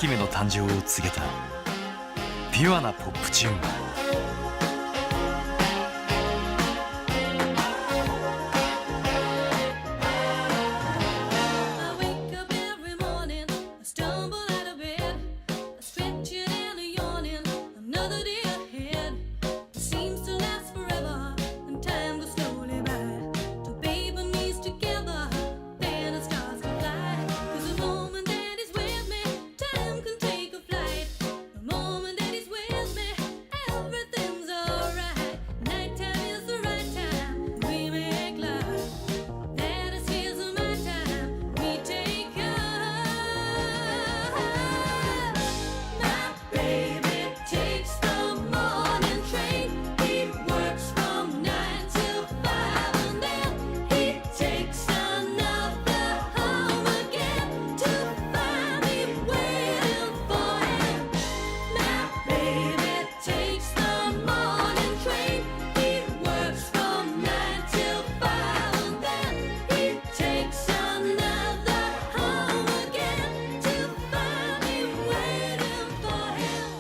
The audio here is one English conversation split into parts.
姫の誕生を告げたピュアなポップチューン。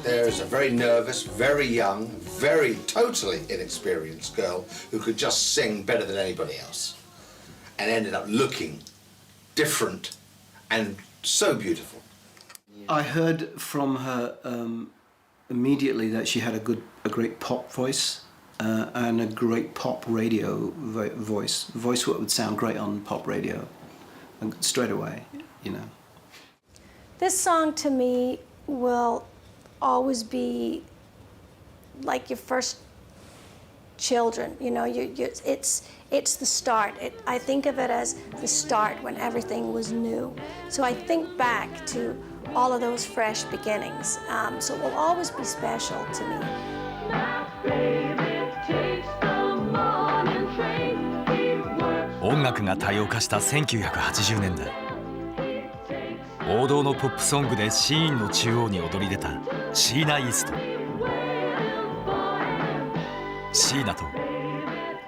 There's a very nervous, very young, very totally inexperienced girl who could just sing better than anybody else and ended up looking different and so beautiful. I heard from her immediately that she had a great pop voice and a great pop radio voice. Voice that would sound great on pop radio, and straight away, you know. This song to me will always be like your first children, you know. It's the start. I think of it as the start when everything was new. So I think back to all of those fresh beginnings. So it will always be special to me. My baby takes the morning train. 音楽が多様化した1980年代。王道のポップソングでシーンの中央に躍り出たシーナ・イーストン。シーナと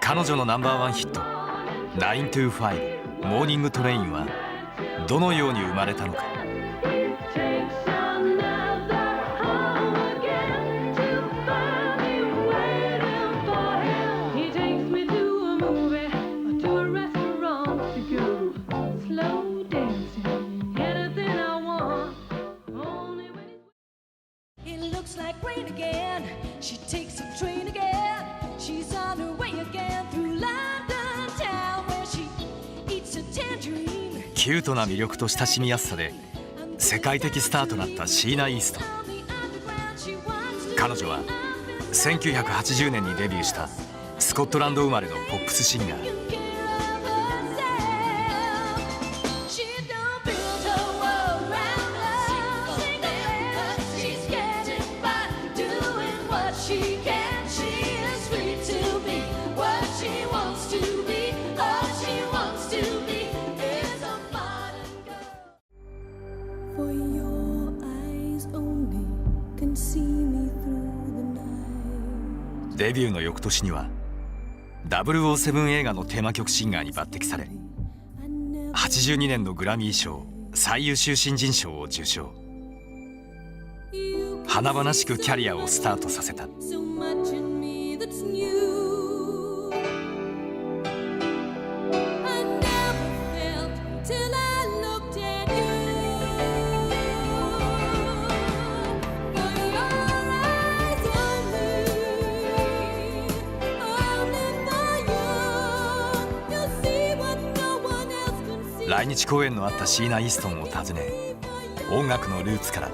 彼女のナンバーワンヒット「925モーニングトレイン」はどのように生まれたのか。キュートな魅力と親しみやすさで世界的スターとなったシーナ・イーストン。彼女は1980年にデビューしたスコットランド生まれのポップスシンガー。デビューの翌年には007映画のテーマ曲シンガーに抜擢され82年のグラミー賞最優秀新人賞を受賞。華々しくキャリアをスタートさせた。来日公演のあったシーナ・イーストンを訪ね音楽のルーツから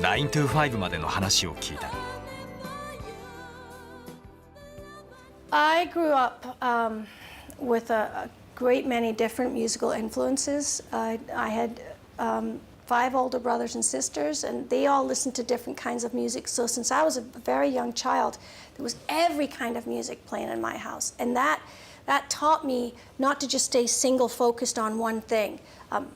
925までの話を聞いた。I grew up with a great many different musical influences. I had 5 older brothers and sisters, and they all listened to different kinds of music. So since I was a very young child, there was every kind of music playing in my house, and that taught me not to just stay single focused on one thing.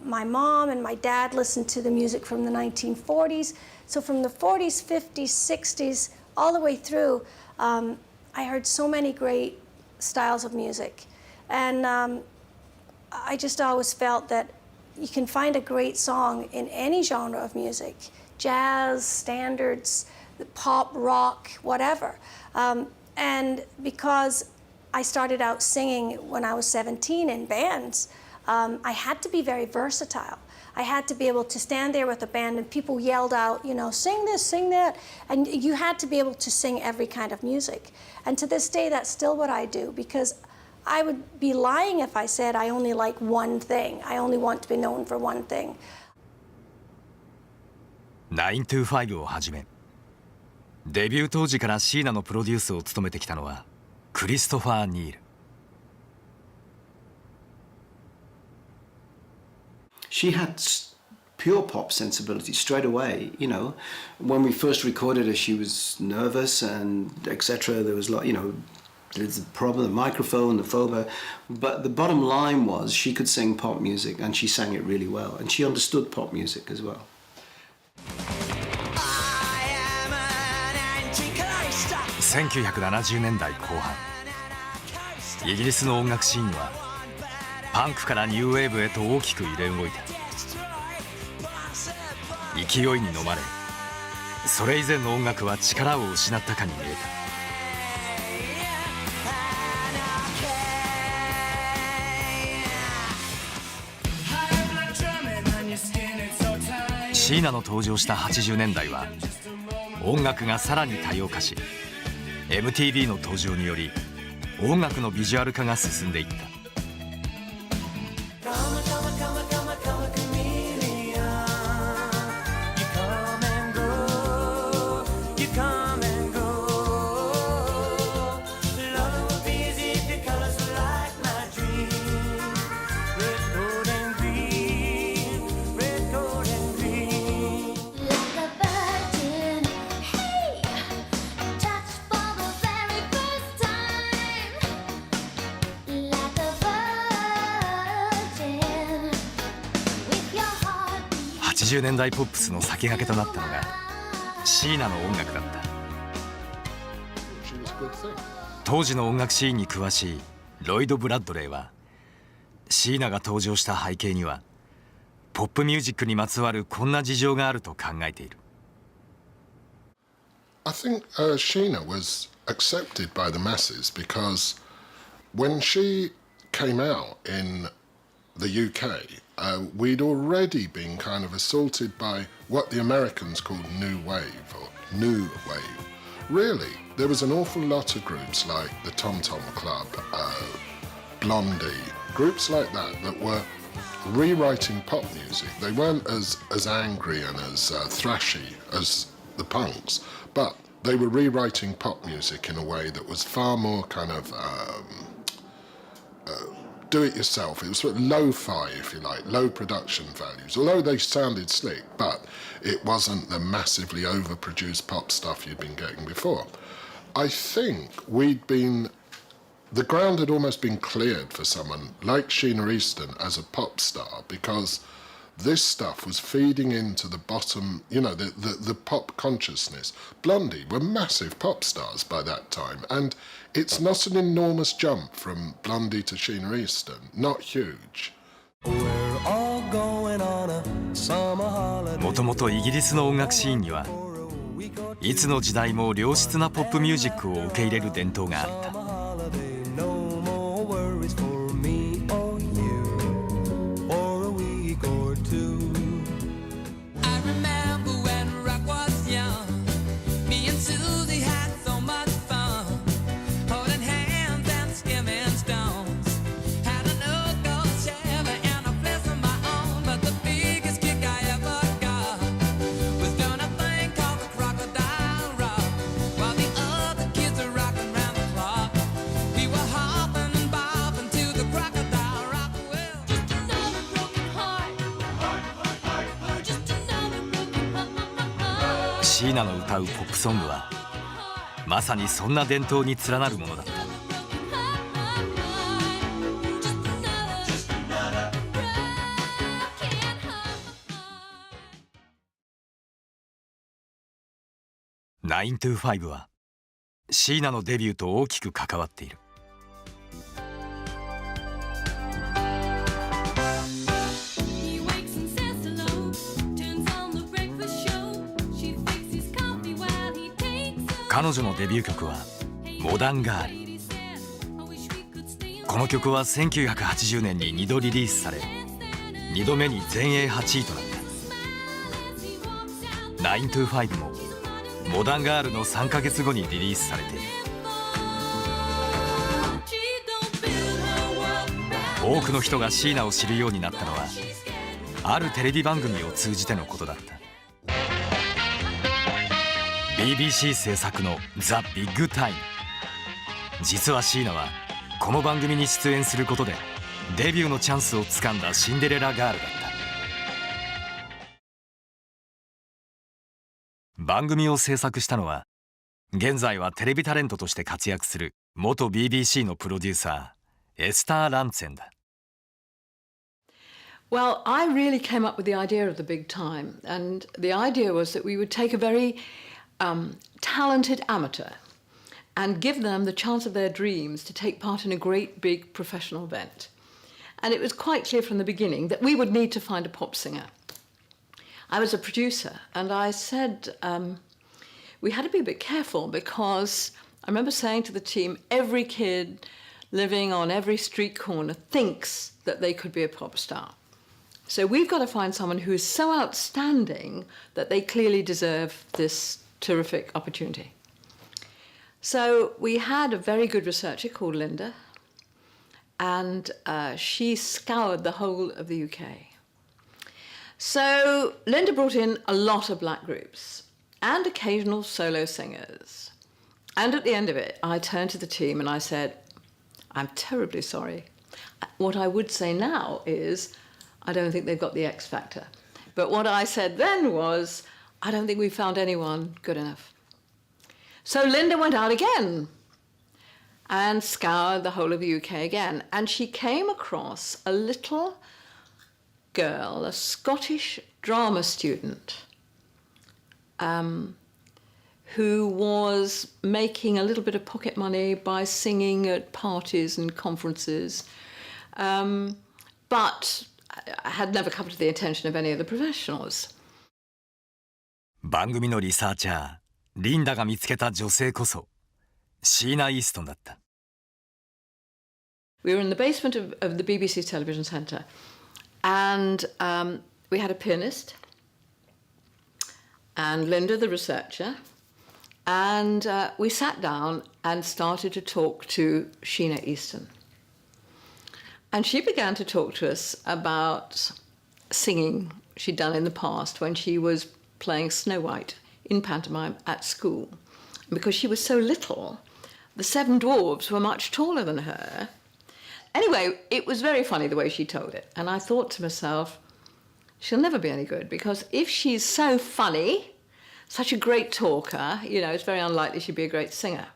My mom and my dad listened to the music from the 1940s. So from the 40s, 50s, 60s, all the way through, I heard so many great styles of music. And I just always felt that you can find a great song in any genre of music. jazz, standards, pop, rock, whatever. And because I started out singing when I was 17 in bands, I had to be very versatile. I had to be able to stand there with a band and people yelled out, you know, sing this, sing that. And you had to be able to sing every kind of music. And to this day, that's still what I do, because I would be lying if I said I only like one thing. I only want to be known for one thing. 925をはじめ、デビュー当時からシーナのプロデュースを務めてきたのはクリストファー・ニール。She had pure pop sensibility straight away. You know, when we first recorded her, she was nervous and etc. There was a lot, you know, there's the problem, the microphone, the phoba. But the bottom line was she could sing pop music, and she sang it really well, and she understood pop music as well. 1970年代後半、イギリスの音楽シーンはパンクからニューウェーブへと大きく揺れ動いた。勢いに飲まれ、それ以前の音楽は力を失ったかに見えた。シーナの登場した80年代は音楽がさらに多様化し、 MTV の登場により音楽のビジュアル化が進んでいった。80年代ポップスの先駆けとなったのがシーナの音楽だった。当時の音楽シーンに詳しいロイド・ブラッドレーは、シーナが登場した背景にはポップミュージックにまつわるこんな事情があると考えている。I think Sheena was accepted by the masses because when she came out in the UK, we'd already been kind of assaulted by what the Americans called new wave or new wave. Really, there was an awful lot of groups like the Tom Tom Club, Blondie, groups like that that were rewriting pop music. They weren't as angry and as thrashy as the punks, but they were rewriting pop music in a way that was far more kind of do-it-yourself. It was sort of lo-fi, if you like, low production values. Although they sounded slick, but it wasn't the massively overproduced pop stuff you'd been getting before. I think the ground had almost been cleared for someone like Sheena Easton as a pop star, because this stuff was feeding into the bottom, you know, the pop consciousness. Blondie were massive pop stars by that time, and it's not an enormous jump from Blondie to Sheena Easton, not huge. もともとイギリスの音楽シーンにはいつの時代も良質なポップミュージックを受け入れる伝統があった。シーナの歌うポップソングはまさにそんな伝統に連なるものだった。925はシーナのデビューと大きく関わっている。彼女のデビュー曲はモダンガール。この曲は1980年に2度リリースされ、2度目に全英8位となった。9 to 5もモダンガールの3ヶ月後にリリースされている。多くの人がシーナを知るようになったのはあるテレビ番組を通じてのことだった。 BBC 制作の「ザ・ビッグタイム」。実はシーナはこの番組に出演することでデビューのチャンスをつかんだシンデレラガールだった。番組を制作したのは現在はテレビタレントとして活躍する元 BBC のプロデューサーエスター・ランツェンだ。 Well, I really came up with the idea of the big time, and the idea was that we would take a very talented amateur and give them the chance of their dreams to take part in a great big professional event. And it was quite clear from the beginning that we would need to find a pop singer. I was a producer, and I said we had to be a bit careful, because I remember saying to the team, every kid living on every street corner thinks that they could be a pop star. So we've got to find someone who is so outstanding that they clearly deserve this terrific opportunity. So we had a very good researcher called Linda, and she scoured the whole of the UK. So Linda brought in a lot of black groups and occasional solo singers. And at the end of it, I turned to the team and I said, I'm terribly sorry. What I would say now is, I don't think they've got the X factor. But what I said then was, I don't think we found anyone good enough. So Linda went out again and scoured the whole of the UK again. And she came across a little girl, a Scottish drama student, who was making a little bit of pocket money by singing at parties and conferences, but had never come to the attention of any of the professionals. 番組のリサーチャーリンダが見つけた女性こそシーナ・イーストンだった。 We were in the basement of the BBC television centre, and we had a pianist and Linda, the researcher, and we sat down and started to talk to Sheena Easton. And she began to talk to us about singing she'd done in the past when she was playing Snow White in pantomime at school. And because she was so little, the 7 dwarves were much taller than her. Anyway, it was very funny the way she told it. And I thought to myself, she'll never be any good, because if she's so funny, such a great talker, you know, it's very unlikely she'd be a great singer.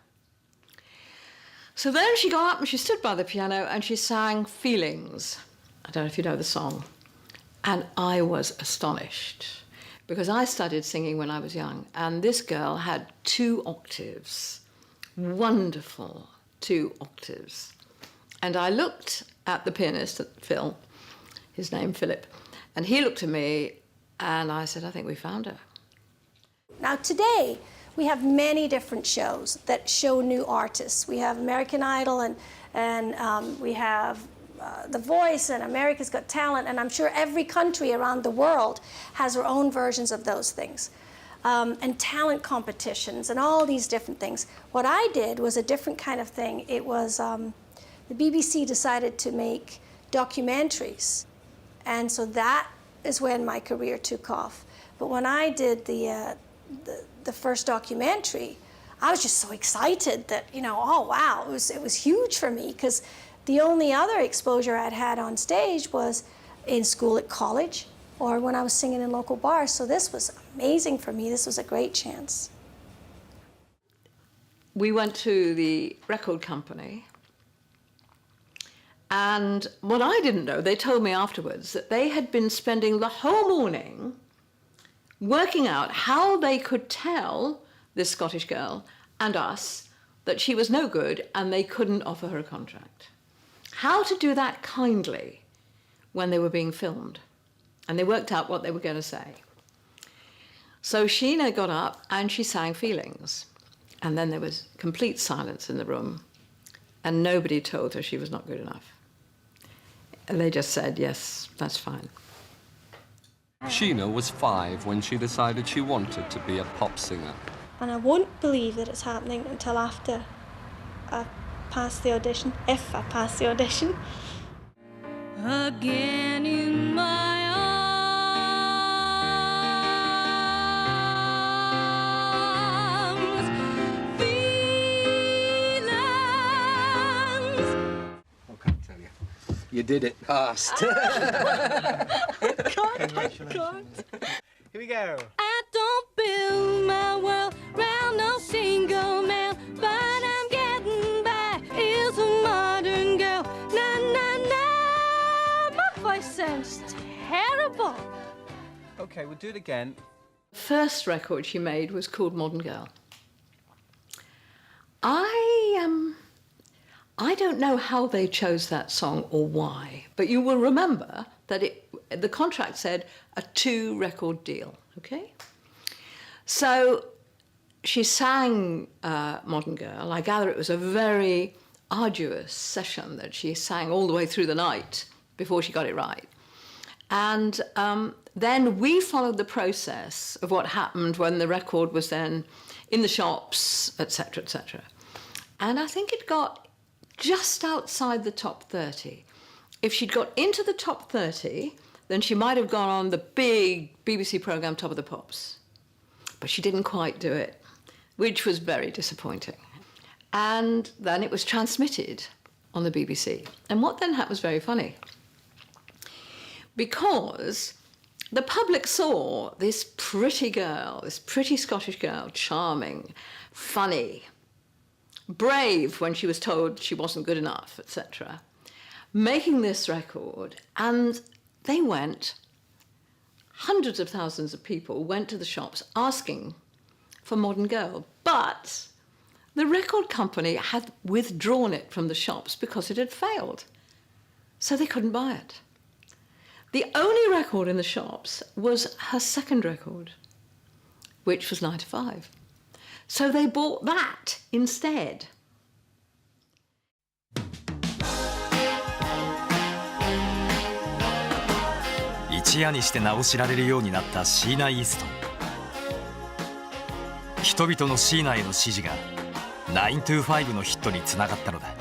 So then she got up and she stood by the piano and she sang Feelings. I don't know if you know the song. And I was astonished, because I studied singing when I was young, and this girl had 2 octaves, wonderful 2 octaves. And I looked at the pianist, at Phil, his name Philip, and he looked at me and I said, I think we found her. Now today, we have many different shows that show new artists. We have American Idol, and we have The Voice, and America's Got Talent, and I'm sure every country around the world has their own versions of those things. And talent competitions and all these different things. What I did was a different kind of thing. It was the BBC decided to make documentaries, and so that is when my career took off. But when I did the first documentary, I was just so excited that, you know, oh wow, it was huge for me, because the only other exposure I'd had on stage was in school at college or when I was singing in local bars. So this was amazing for me. This was a great chance. We went to the record company, and what I didn't know, they told me afterwards, that they had been spending the whole morning working out how they could tell this Scottish girl and us that she was no good and they couldn't offer her a contract. How to do that kindly when they were being filmed. And they worked out what they were going to say. So Sheena got up and she sang Feelings. And then there was complete silence in the room, and nobody told her she was not good enough. And they just said, yes, that's fine. Sheena was 5 when she decided she wanted to be a pop singer. And I won't believe that it's happening until after I pass the audition, if I pass the audition. Again in my arms, feelings. I can't tell you. You did it past. Congratulations. Here we go. I don't build my world round no single man, but I'm getting by. Is a modern girl. Na na na. My voice sounds terrible. Okay, we'll do it again. The first record she made was called Modern Girl. I don't know how they chose that song or why, but you will remember that the contract said a 2-record deal, okay? So she sang Modern Girl. I gather it was a very arduous session that she sang all the way through the night before she got it right. And then we followed the process of what happened when the record was then in the shops, etc., etc. And I think it got just outside the top 30. If she'd got into the top 30, then she might have gone on the big BBC programme Top of the Pops. But she didn't quite do it, which was very disappointing. And then it was transmitted on the BBC. And what then happened was very funny, because the public saw this pretty girl, this pretty Scottish girl, charming, funny, brave when she was told she wasn't good enough, etc., making this record, and they went, hundreds of thousands of people went to the shops asking for Modern Girl, but the record company had withdrawn it from the shops because it had failed, so they couldn't buy it. The only record in the shops was her second record, which was 9 to 5. So they bought that instead.一夜にして名を知られるようになったシーナ・イーストン。人々のシーナへの支持が9 to 5のヒットにつながったのだ。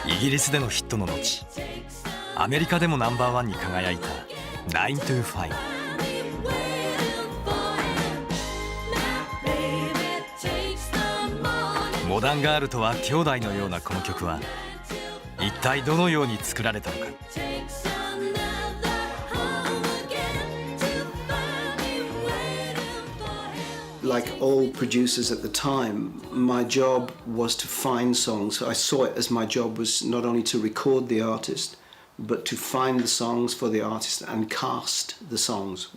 イギリスでのヒットの後、アメリカでもナンバー1に輝いた9 to 5。モダンガールとは兄弟のようなこの曲は一体どのように作られたのか。Like all producers at the time, my job was to find songs. I saw it as my job was not only to record the artist, but to find the songs for the artist and cast the songs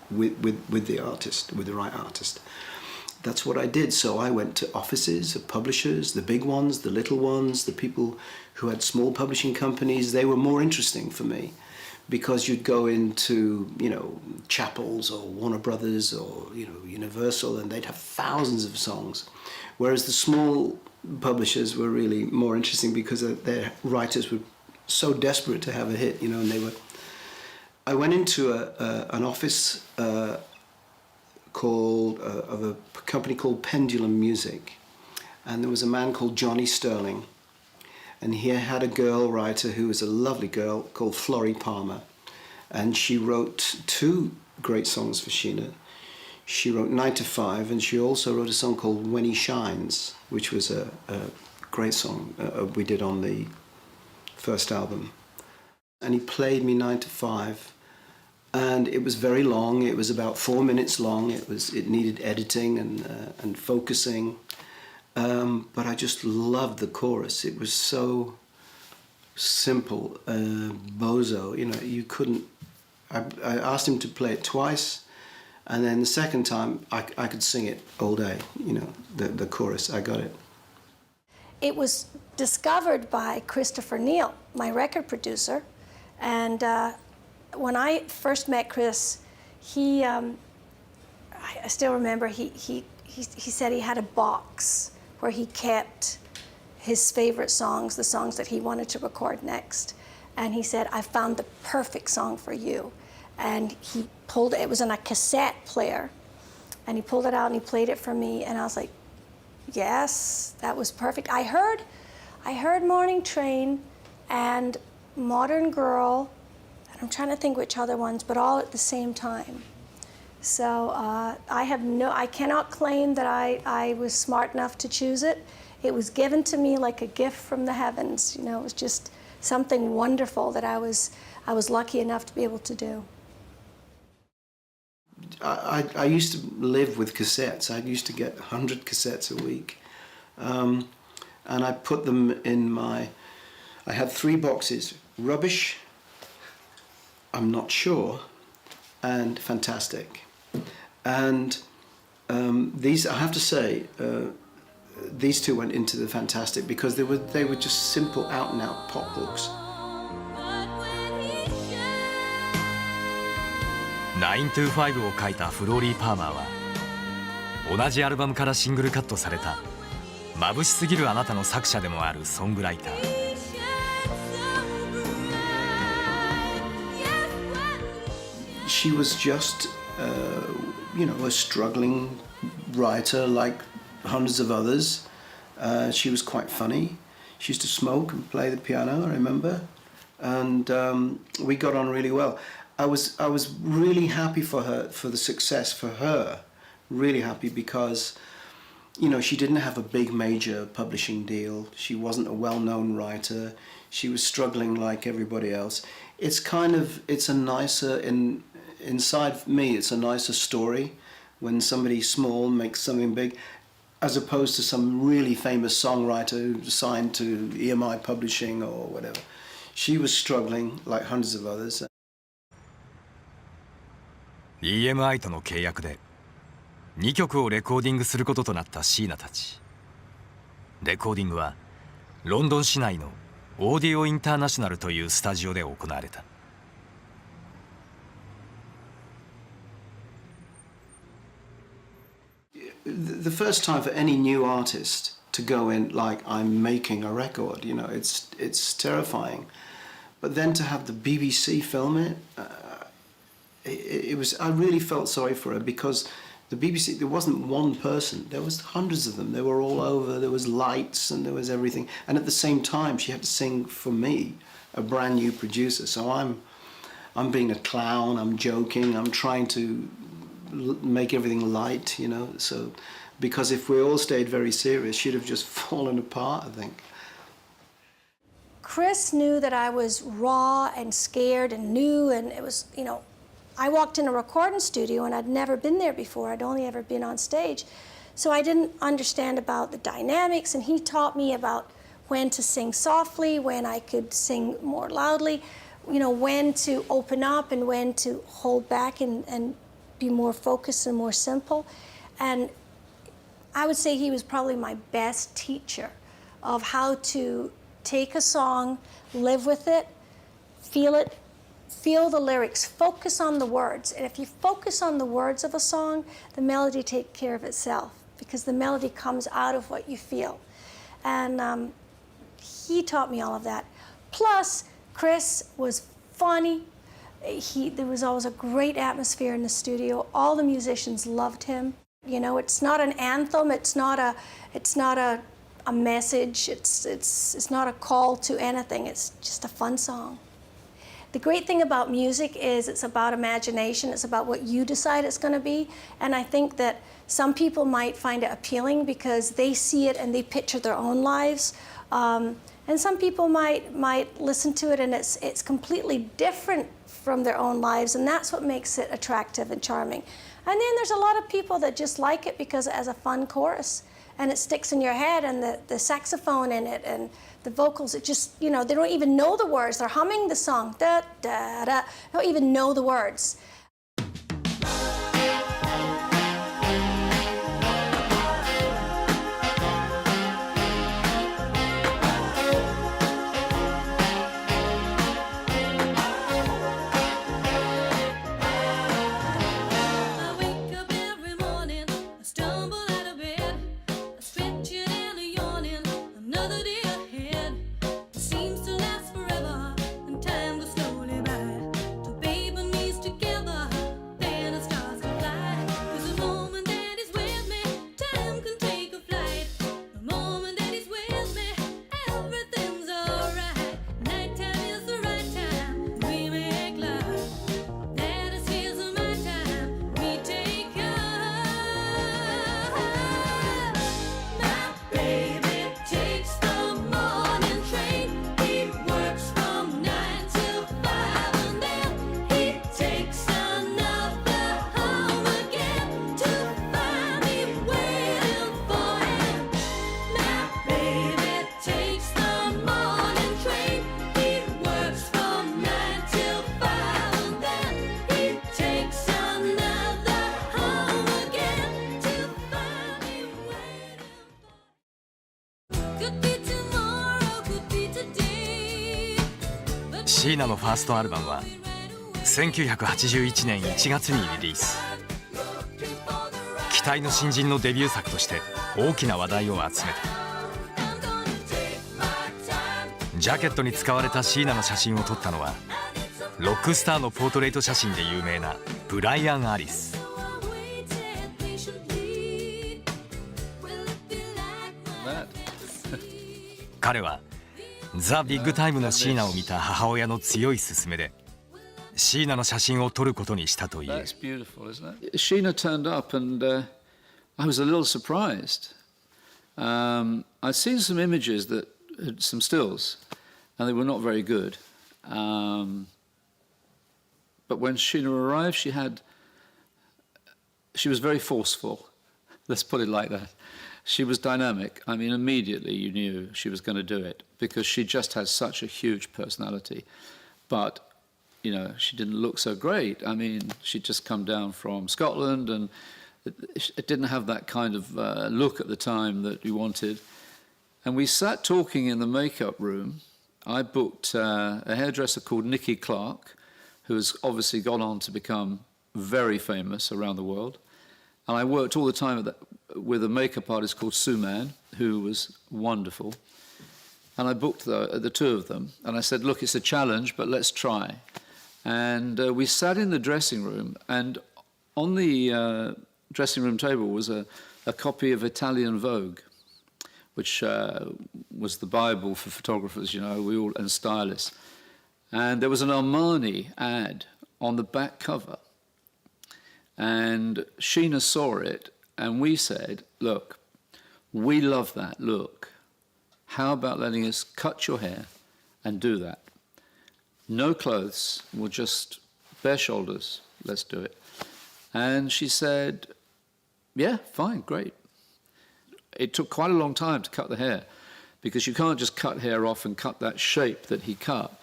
with the artist, with the right artist. That's what I did. So I went to offices of publishers, the big ones, the little ones, the people who had small publishing companies. They were more interesting for me, because you'd go into, Chappell's or Warner Brothers or, Universal, and they'd have thousands of songs. Whereas the small publishers were really more interesting because their writers were so desperate to have a hit, and they were... I went into an office of a company called Pendulum Music, and there was a man called Johnny Sterling. And he had a girl writer who was a lovely girl called Florrie Palmer. And she wrote 2 great songs for Sheena. She wrote 9 to 5, and she also wrote a song called When He Shines, which was a great song we did on the first album. And he played me 9 to 5, and it was very long. It was about 4 minutes long. It needed editing and focusing, but I just loved the chorus. It was so simple, bozo. You know, you couldn't. I asked him to play it twice, and then the second time I could sing it all day. You know, the chorus. I got it. It was discovered by Christopher Neal, my record producer, and when I first met Chris, I still remember he said he had a box where he kept his favorite songs, the songs that he wanted to record next, and he said, "I found the perfect song for you," and he pulled it. It was on a cassette player, and he pulled it out and he played it for me, and I was like, yes, that was perfect. I heard Morning Train and Modern Girl, and I'm trying to think which other ones, but all at the same time. So I cannot claim that I was smart enough to choose it. It was given to me like a gift from the heavens. You know, it was just something wonderful that I was lucky enough to be able to do. I used to live with cassettes. I used to get 100 cassettes a week. And I put them in I had 3 boxes: rubbish, I'm not sure, and fantastic. And these, I have to say, these 2 went into the fantastic because they were just simple out and out pop books. 925を書いたフローリー・パーマーは同じアルバムからシングルカットされた「眩しすぎるあなた」の作者でもあるソングライター。She was just, you know, a struggling writer like hundreds of others. She was quite funny. She used to smoke and play the piano, I remember, and we got on really well. I was really happy for her, for the success for her, really happy because, you know, she didn't have a big major publishing deal. She wasn't a well-known writer. She was struggling like everybody else. It's a nicer, inside me, it's a nicer story when somebody small makes something big, as opposed to some really famous songwriter who signed to EMI Publishing or whatever. She was struggling like hundreds of others. EMI との契約で2曲をレコーディングすることとなったシーナたち。レコーディングはロンドン市内のオーディオインターナショナルというスタジオで行われた。The first time for any new artist to go in like I'm making a record, you know, it's terrifying. But then to have the BBC film it, it was. I really felt sorry for her because the BBC, there wasn't one person. There was hundreds of them. They were all over. There was lights and there was everything. And at the same time, she had to sing for me, a brand new producer. So I'm being a clown. I'm joking. I'm trying to make everything light, you know. So because if we all stayed very serious, she'd have just fallen apart, I think. Chris knew that I was raw and scared and new, and it was, you know, I walked in a recording studio and I'd never been there before. I'd only ever been on stage. So I didn't understand about the dynamics, and he taught me about when to sing softly, when I could sing more loudly, you know, when to open up and when to hold back and be more focused and more simple. And I would say he was probably my best teacher of how to take a song, live with it, feel the lyrics, focus on the words. And if you focus on the words of a song, the melody takes care of itself because the melody comes out of what you feel. And he taught me all of that. Plus, Chris was funny. There was always a great atmosphere in the studio. All the musicians loved him. You know, it's not an anthem. It's not a message. It's not a call to anything. It's just a fun song. The great thing about music is it's about imagination. It's about what you decide it's going to be. And I think that some people might find it appealing because they see it and they picture their own lives. And some people might listen to it and it's completely different from their own lives, and that's what makes it attractive and charming. And then there's a lot of people that just like it because it has a fun chorus and it sticks in your head, and the saxophone in it and the vocals, it just, you know, they don't even know the words. They're humming the song, da, da, da. They don't even know the words.シーナのファーストアルバムは1981年1月にリリース。期待の新人のデビュー作として大きな話題を集めた。ジャケットに使われたシーナの写真を撮ったのはロックスターのポートレート写真で有名なブライアン・アリス。彼はザ・ビッグタイムのシーナを見た母親の強い勧めでシーナの写真を撮ることにしたという。Sheena turned up and I was a little surprised. I'd seen some images that had some stills and they were not very good. But when Sheena arrived, she was very forceful. Let's put it like that. She was dynamic. I mean, immediately you knew she was going to do it because she just has such a huge personality. But, you know, she didn't look so great. I mean, she'd just come down from Scotland and it didn't have that kind of look at the time that you wanted. And we sat talking in the makeup room. I booked a hairdresser called Nikki Clark, who has obviously gone on to become very famous around the world. And I worked all the time with a makeup artist called Sue Mann, who was wonderful. And I booked the two of them. And I said, look, it's a challenge, but let's try. And we sat in the dressing room. And on the dressing room table was a copy of Italian Vogue, which was the Bible for photographers, you know, and stylists. And there was an Armani ad on the back cover. And Sheena saw it, and we said, look, we love that look. How about letting us cut your hair and do that? No clothes, we'll just bare shoulders, let's do it. And she said, yeah, fine, great. It took quite a long time to cut the hair, because you can't just cut hair off and cut that shape that he cut.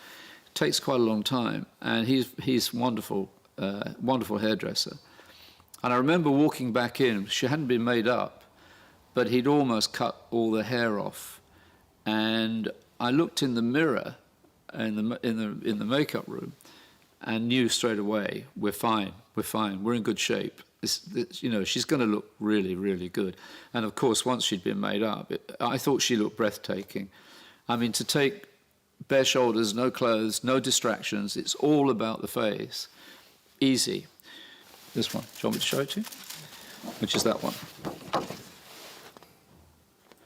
It takes quite a long time, and he's wonderful, wonderful hairdresser. And I remember walking back in, she hadn't been made up, but he'd almost cut all the hair off. And I looked in the mirror in the makeup room and knew straight away, we're fine, we're in good shape. You know, she's going to look really, really good. And of course, once she'd been made up, I thought she looked breathtaking. I mean, to take bare shoulders, no clothes, no distractions, it's all about the face. Easy. This one. Do you want me to show it to you? Which is that one.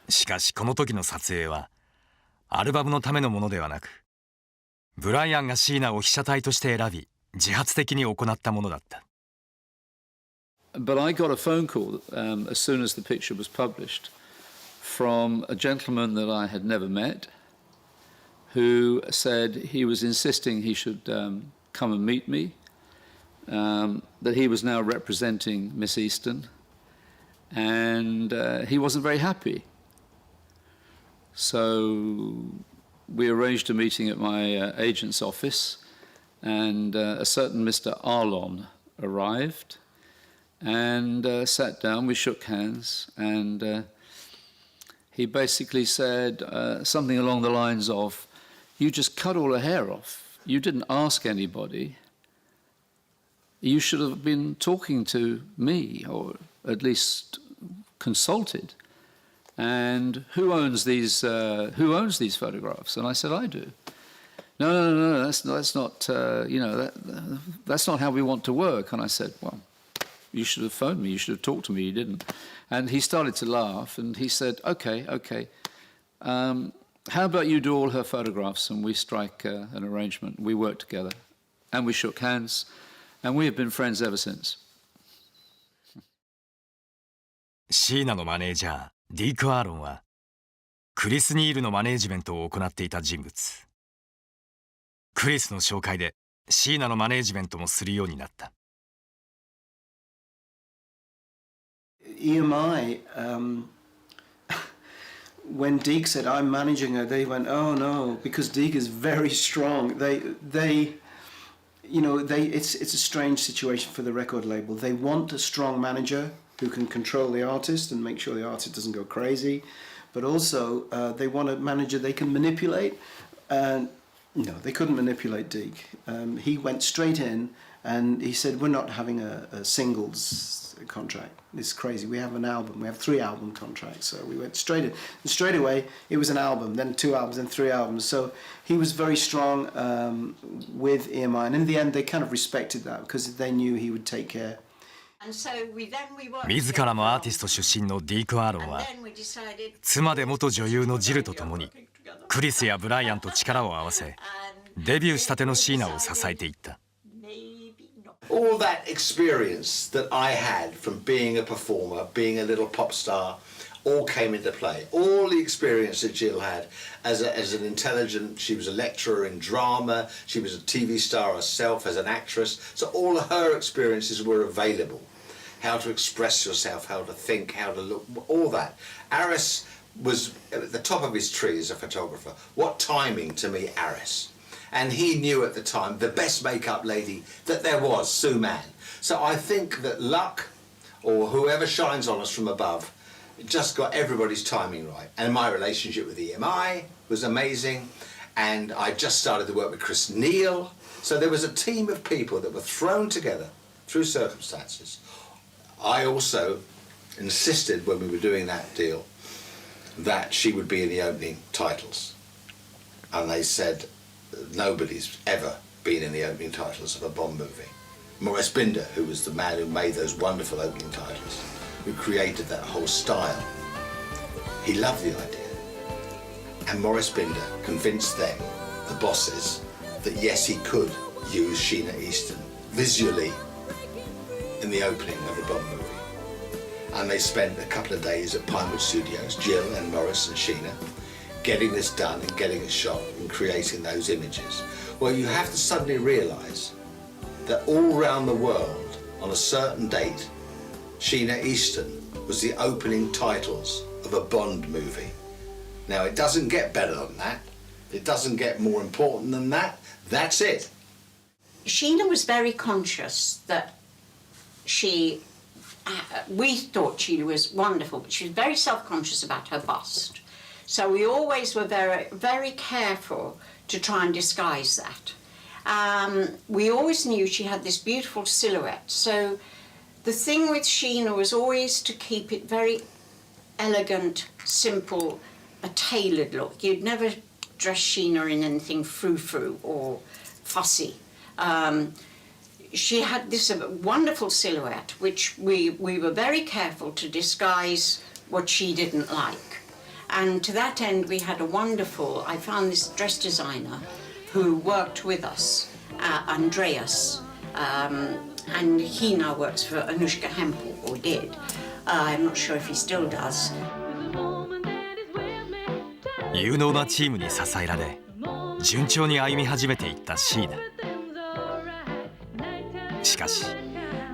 しかしこの時の撮影はアルバムのためのものではなく、ブライアンがシーナを被写体として選び自発的に行ったものだった。But I got a phone call as soon as the picture was published from a gentleman that I had never met, who said he was insisting he should come and meet me, that he was now representing Miss Easton, and he wasn't very happy. So we arranged a meeting at my agent's office, and a certain Mr. Arlon arrived and sat down. We shook hands, and he basically said something along the lines of, "You just cut all her hair off. You didn't ask anybody. You should have been talking to me, or at least consulted. And who owns these photographs?" And I said, "I do." No, that's not, that's not how we want to work. And I said, "Well, you should have phoned me, you should have talked to me, you didn't." And he started to laugh, and he said, okay, how about you do all her photographs and we strike an arrangement. We work together, and we shook hands, and we have been friends ever since. シーナのマネージャー、ディーク・アーロンは、クリス・ニールのマネージメントを行っていた人物。クリスの紹介で、シーナのマネージメントもするようになった。EMI, when Deke said, "I'm managing her," they went, "Oh no," because Deke is very strong. It's a strange situation for the record label. They want a strong manager who can control the artist and make sure the artist doesn't go crazy, but also they want a manager they can manipulate. And no, they couldn't manipulate Deke. He went straight in and he said, "We're not having a singles contract. It's crazy. We have an album. We have 3 album contracts." So we went straight in. And straight away, it was an album, then 2 albums, then 3 albums. So he was very strong with EMI. And in the end, they kind of respected that because they knew he would take care. 自らもアーティスト出身のディーク・アーロンは、妻で元女優のジルと共にクリスやブライアンと力を合わせ、デビューしたてのシーナを支えていった。All that experience that I had from being a performer, being a little pop star, all came into play. All the experience that Jill had as an intelligent, she was a lecturer in drama, she was a TV star herself as an actress, so all of her experiences were available. How to express yourself, how to think, how to look, all that. Aris was at the top of his tree as a photographer. What timing to meet Aris. And he knew at the time the best makeup lady that there was, Sue Mann. So I think that luck, or whoever shines on us from above, just got everybody's timing right. And my relationship with EMI was amazing. And I just started to work with Chris Neal. So there was a team of people that were thrown together through circumstances. I also insisted when we were doing that deal that she would be in the opening titles. And they said, nobody's ever been in the opening titles of a Bond movie. Maurice Binder, who was the man who made those wonderful opening titles, who created that whole style, he loved the idea. And Maurice Binder convinced them, the bosses, that yes, he could use Sheena Easton visually in the opening of a Bond movie. And they spent a couple of days at Pinewood Studios, Jill and Maurice and Sheena, getting this done and getting it shot and creating those images. Well, you have to suddenly realise that all around the world, on a certain date, Sheena Easton was the opening titles of a Bond movie. Now, it doesn't get better than that. It doesn't get more important than that. That's it. Sheena was very conscious that we thought she was wonderful, but she was very self-conscious about her bust. So we always were very, very careful to try and disguise that. We always knew she had this beautiful silhouette. So the thing with Sheena was always to keep it very elegant, simple, a tailored look. You'd never dress Sheena in anything frou-frou or fussy. She had this wonderful silhouette, which we were very careful to disguise what she didn't like. And to that end, we had I found this dress designer who worked with us, Andreas, and he now works for Anushka Hempel, or did. I'm not sure if he still does. 有能なチームに支えられ、順調に歩み始めていったシーナ。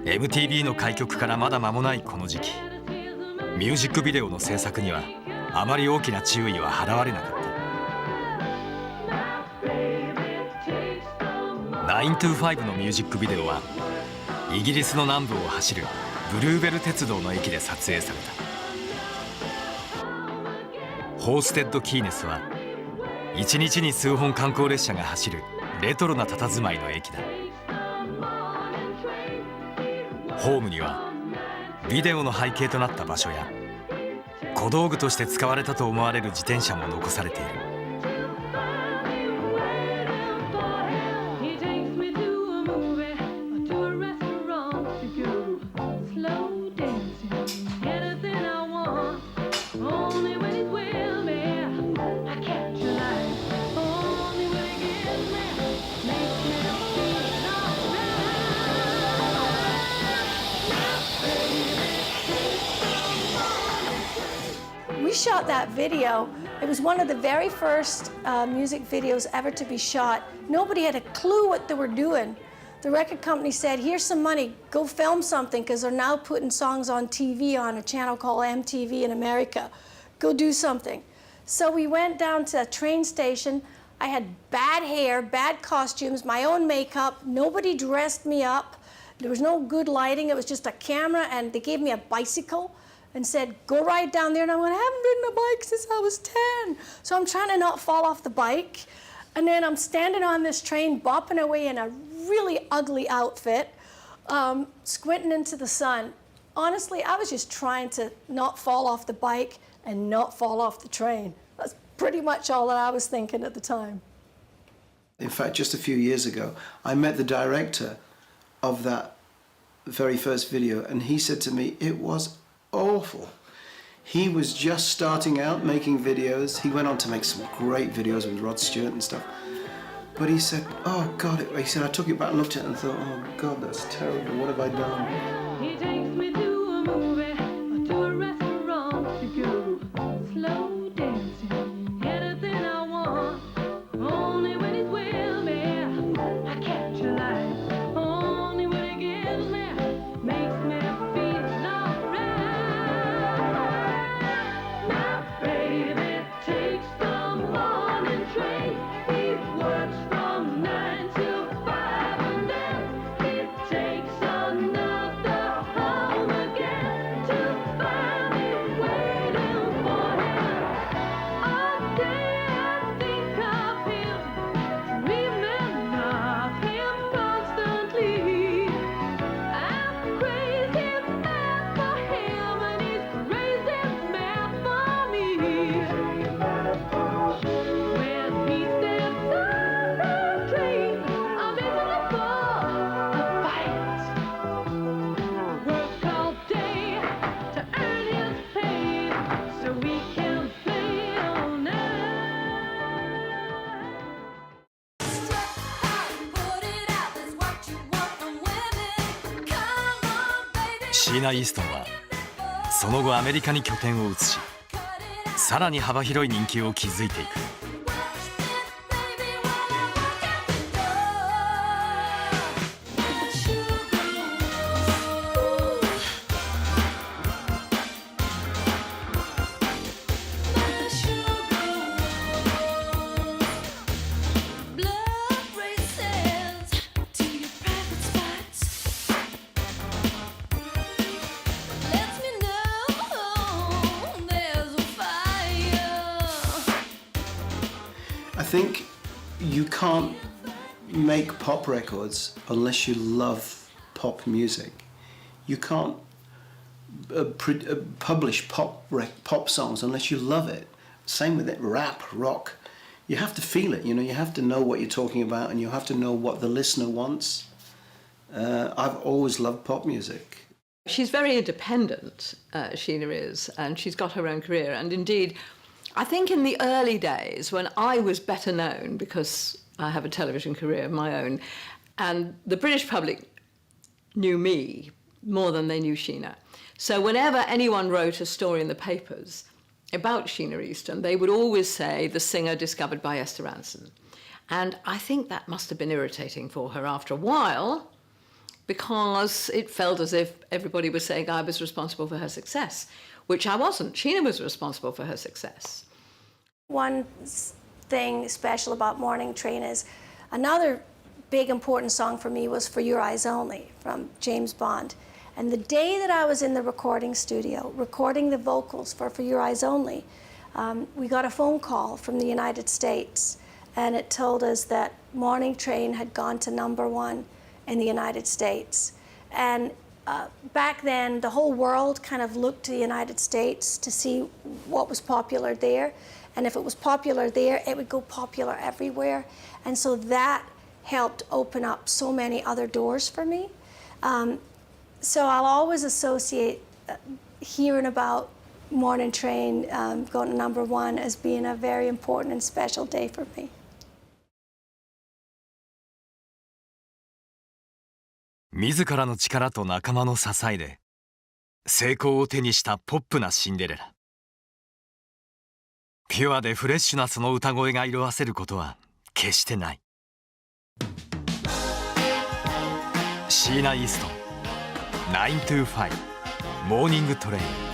MTV の開局からまだ間もないこの時期、ミュージックビデオの制作にはあまり大きな注意は払われなかった。925のミュージックビデオはイギリスの南部を走るブルーベル鉄道の駅で撮影された。ホーステッド・キーネスは1日に数本観光列車が走るレトロな佇まいの駅だ。ホームにはビデオの背景となった場所や小道具として使われたと思われる自転車も残されている。We shot that video. It was one of the very first music videos ever to be shot. Nobody had a clue what they were doing. The record company said, here's some money, go film something, because they're now putting songs on TV on a channel called MTV in America. Go do something. So we went down to a train station. I had bad hair, bad costumes, my own makeup. Nobody dressed me up. There was no good lighting. It was just a camera, and they gave me a bicycle and said, go ride down there. And I went, I haven't ridden a bike since I was 10. So I'm trying to not fall off the bike. And then I'm standing on this train, bopping away in a really ugly outfit, squinting into the sun. Honestly, I was just trying to not fall off the bike and not fall off the train. That's pretty much all that I was thinking at the time. In fact, just a few years ago, I met the director of that very first video, and he said to me, it was awful. He was just starting out making videos. He went on to make some great videos with Rod Stewart and stuff. But he said, oh God, he said, I took it back and looked at it and thought, oh God, that's terrible. What have I done? He takes me to a movie or to a restaurant to go. Slow dancing, anything I want. Only when he's with me, I capture life. Only when he gives me, makes me feel alright. My baby takes the morning train. He works from 9 till 5 and then he takes another home again to find me waiting for him. All day I think of him, dreaming of him constantly. I'm crazy mad for him and he's crazy mad for me. When he steps on the train, I'm easily for a fight. Work all day to earn his pay so we can play all night. Put it out, that's what you want from women. Come on, baby. シーナ・イーストンはその後アメリカに拠点を移し、さらに幅広い人気を築いていく。I think you can't make pop records unless you love pop music. You can't publish pop songs unless you love it. Same with it, rap, rock. You have to feel it, you know, you have to know what you're talking about and you have to know what the listener wants. I've always loved pop music. She's very independent, Sheena is, and she's got her own career. And indeed, I think in the early days when I was better known, because I have a television career of my own, and the British public knew me more than they knew Sheena. So whenever anyone wrote a story in the papers about Sheena Easton, they would always say, the singer discovered by Esther Rantzen. And I think that must have been irritating for her after a while, because it felt as if everybody was saying I was responsible for her success, which I wasn't. Sheena was responsible for her success. One thing special about Morning Train is another big important song for me was For Your Eyes Only from James Bond. And the day that I was in the recording studio recording the vocals for Your Eyes Only, we got a phone call from the United States, and it told us that Morning Train had gone to #1 in the United States. And back then, the whole world kind of looked to the United States to see what was popular there. And if it was popular there, it would go popular everywhere. And so that helped open up so many other doors for me. So I'll always associate hearing about Morning Train going to #1 as being a very important and special day for me. 自らの力と仲間の支えで成功を手にしたポップなシンデレラ。ピュアでフレッシュなその歌声が色あせることは決してない。シーナ・イーストン、9 to 5モーニングトレイン。